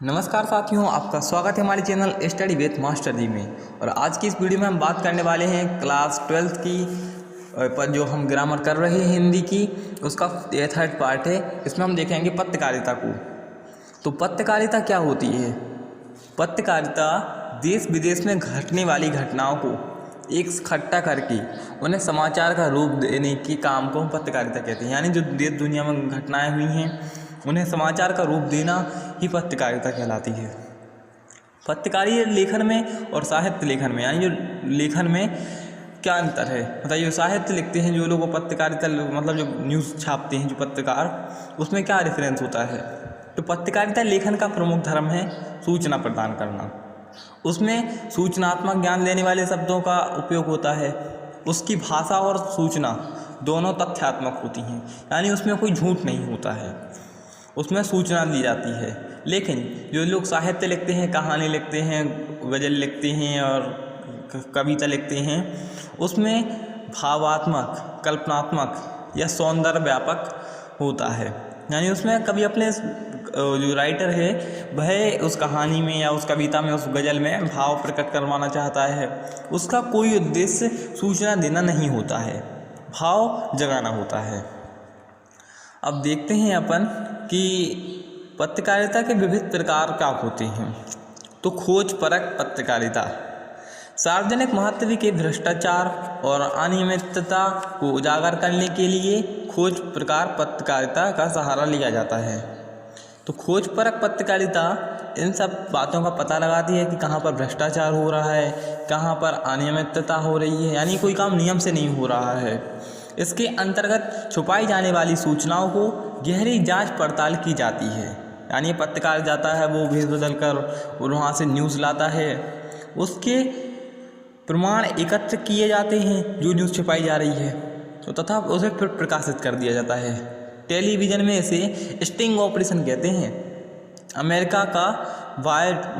नमस्कार साथियों, आपका स्वागत है हमारे चैनल स्टडी विथ मास्टर जी में। और आज की इस वीडियो में हम बात करने वाले हैं क्लास 12th की पर जो हम ग्रामर कर रहे हैं हिंदी की, उसका ये थर्ड पार्ट है। इसमें हम देखेंगे पत्रकारिता को। तो पत्रकारिता क्या होती है? पत्रकारिता देश विदेश में घटने वाली घटनाओं को एक इकट्ठा करके उन्हें समाचार का रूप देने के काम को हम पत्रकारिता कहते हैं। यानी जो देश दुनिया में घटनाएं हुई हैं उन्हें समाचार का रूप देना ही पत्रकारिता कहलाती है। पत्रकारीय लेखन में और साहित्य लेखन में, यानी जो लेखन में क्या अंतर है बताइए। जो साहित्य लिखते हैं जो लोग, पत्रकारिता मतलब जो न्यूज़ छापते हैं जो पत्रकार, उसमें क्या डिफरेंस होता है? तो पत्रकारिता लेखन का प्रमुख धर्म है सूचना प्रदान करना। उसमें सूचनात्मक ज्ञान देने वाले शब्दों का उपयोग होता है। उसकी भाषा और सूचना दोनों तथ्यात्मक होती हैं, यानी उसमें कोई झूठ नहीं होता है, उसमें सूचना दी जाती है। लेकिन जो लोग साहित्य लिखते हैं, कहानी लिखते हैं, गज़ल लिखते हैं और कविता लिखते हैं, उसमें भावात्मक, कल्पनात्मक या सौंदर्य व्यापक होता है। यानी उसमें कभी अपने जो राइटर है वह उस कहानी में या उस कविता में, उस गज़ल में भाव प्रकट करवाना चाहता है, उसका कोई उद्देश्य सूचना देना नहीं होता है, भाव जगाना होता है। अब देखते हैं अपन कि पत्रकारिता के विविध प्रकार क्या होते हैं। तो खोजपरक पत्रकारिता सार्वजनिक महत्व के भ्रष्टाचार और अनियमितता को उजागर करने के लिए खोज प्रकार पत्रकारिता का सहारा लिया जाता है। तो खोजपरक पत्रकारिता इन सब बातों का पता लगाती है कि कहाँ पर भ्रष्टाचार हो रहा है, कहाँ पर अनियमितता हो रही है, यानी कोई काम नियम से नहीं हो रहा है। इसके अंतर्गत छुपाई जाने वाली सूचनाओं को गहरी जांच पड़ताल की जाती है। यानी पत्रकार जाता है, वो भेस बदल कर और वहाँ से न्यूज़ लाता है, उसके प्रमाण एकत्र किए जाते हैं जो न्यूज़ छुपाई जा रही है, तो तथा उसे फिर प्रकाशित कर दिया जाता है। टेलीविज़न में इसे स्टिंग ऑपरेशन कहते हैं। अमेरिका का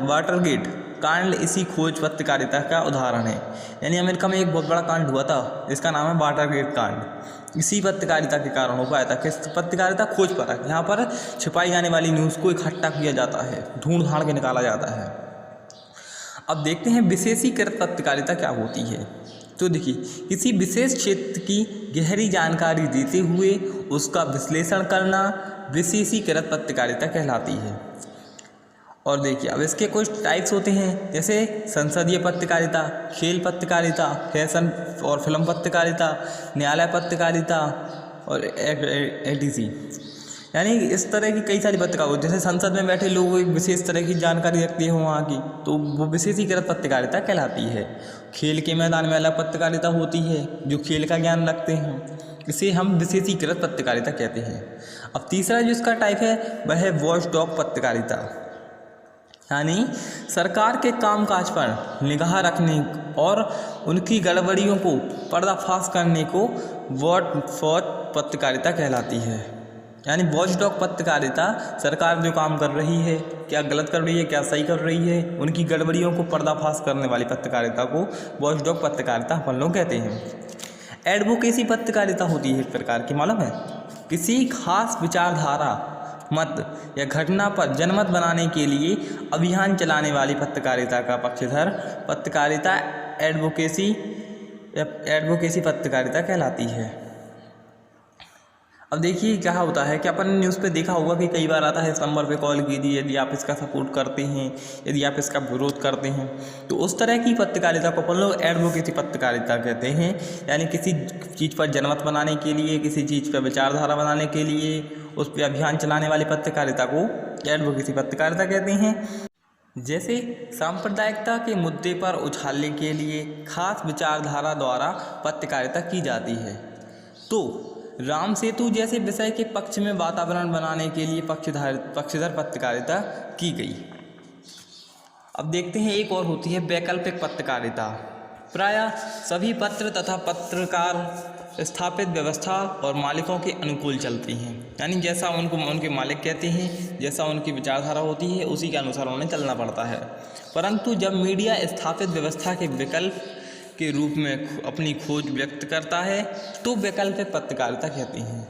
वाटरगेट कांड इसी खोज पत्रकारिता का उदाहरण है। यानी अमेरिका में एक बहुत बड़ा कांड हुआ था, इसका नाम है वाटरगेट कांड। इसी पत्रकारिता के कारण हो पाया था। किस पत्रकारिता? खोज परक। यहाँ पर छिपाई जाने वाली न्यूज़ को इकट्ठा किया जाता है, ढूंढ ढांड के निकाला जाता है। अब देखते हैं विशेषीकृत पत्रकारिता क्या होती है। तो देखिए, किसी विशेष क्षेत्र की गहरी जानकारी देते हुए उसका विश्लेषण करना विशेषीकृत पत्रकारिता कहलाती है। और देखिए, अब इसके कुछ टाइप्स होते हैं, जैसे संसदीय पत्रकारिता, खेल पत्रकारिता, फैशन और फिल्म पत्रकारिता, न्यायालय पत्रकारिता और एटीसी। यानी इस तरह की कई सारी पत्रकारिता होती है। जैसे संसद में बैठे लोग एक विशेष तरह की जानकारी रखते हैं वहाँ की, तो वो विशेषीकृत पत्रकारिता कहलाती है। खेल के मैदान में अलग पत्रकारिता होती है जो खेल का ज्ञान रखते हैं, इसे हम विशेषीकृत पत्रकारिता कहते हैं। अब तीसरा जो इसका टाइप है वह है वॉचडॉग पत्रकारिता। यानी सरकार के कामकाज पर निगाह रखने और उनकी गड़बड़ियों को पर्दाफाश करने को वॉच पत्रकारिता कहलाती है। यानी वॉचडॉग पत्रकारिता सरकार जो काम कर रही है, क्या गलत कर रही है, क्या सही कर रही है, उनकी गड़बड़ियों को पर्दाफाश करने वाली पत्रकारिता को वॉचडॉग पत्रकारिता हम लोग कहते हैं। एडवोकेसी पत्रकारिता होती है एक प्रकार की, मालूम है? किसी खास विचारधारा, मत या घटना पर जनमत बनाने के लिए अभियान चलाने वाली पत्रकारिता का पक्षधर पत्रकारिता एडवोकेसी पत्रकारिता कहलाती है। अब देखिए क्या होता है कि अपन न्यूज़ पे देखा होगा कि कई बार आता है, इस नंबर पे कॉल कीजिए यदि आप इसका सपोर्ट करते हैं, यदि आप इसका विरोध करते हैं। तो उस तरह की पत्रकारिता को अपन लोग एडवोकेसी पत्रकारिता कहते हैं। यानी किसी चीज़ पर जनमत बनाने के लिए, किसी चीज़ पर विचारधारा बनाने के लिए उस पर अभियान चलाने वाली पत्रकारिता को एडवोकेसी पत्रकारिता कहते हैं। जैसे सांप्रदायिकता के मुद्दे पर उछालने के लिए खास विचारधारा द्वारा पत्रकारिता की जाती है। तो राम सेतु जैसे विषय के पक्ष में वातावरण बनाने के लिए पक्षधर पत्रकारिता की गई। अब देखते हैं एक और होती है वैकल्पिक पत्रकारिता। प्रायः सभी पत्र तथा पत्रकार स्थापित व्यवस्था और मालिकों के अनुकूल चलती हैं। यानी जैसा उनको उनके मालिक कहते हैं, जैसा उनकी विचारधारा होती है, उसी के अनुसार उन्हें चलना पड़ता है। परंतु जब मीडिया स्थापित व्यवस्था के विकल्प के रूप में अपनी खोज व्यक्त करता है तो वैकल्पिक पत्रकारिता कहते हैं।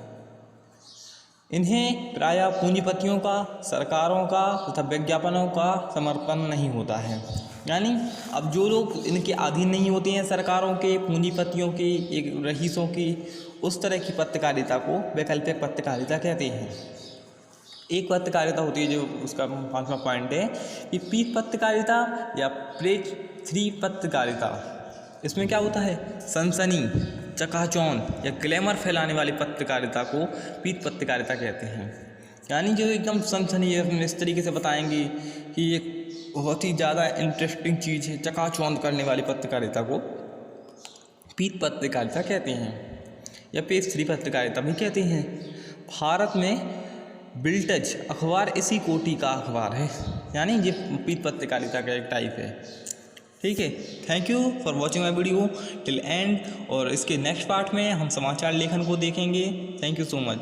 इन्हें प्रायः पूंजीपतियों का, सरकारों का तथा विज्ञापनों का समर्पण नहीं होता है। यानी अब जो लोग इनके अधीन नहीं होते हैं, सरकारों के, पूंजीपतियों के, एक रईसों की, उस तरह की पत्रकारिता को वैकल्पिक पत्रकारिता कहते हैं। एक पत्रकारिता होती है जो उसका 5वां पॉइंट है कि पीठ पत्रकारिता या पेज 3 पत्रकारिता। इसमें क्या होता है, सनसनी, चकाचौंध या ग्लैमर फैलाने वाली पत्रकारिता को पीठ पत्रकारिता कहते हैं। यानी जो एकदम सनसनी इस तरीके से बताएंगे कि ये बहुत ही ज़्यादा इंटरेस्टिंग चीज़ है, चकाचौंध करने वाली पत्रकारिता को पीठ पत्रकारिता कहते हैं या पेज 3 पत्रकारिता भी कहते हैं। भारत में बिल्टज अखबार इसी कोटि का अखबार है, यानी ये पीठ पत्रकारिता का एक टाइप है। ठीक है, thank you for watching my video till and. और इसके नेक्स्ट पार्ट में हम समाचार लेखन को देखेंगे। Thank you so much.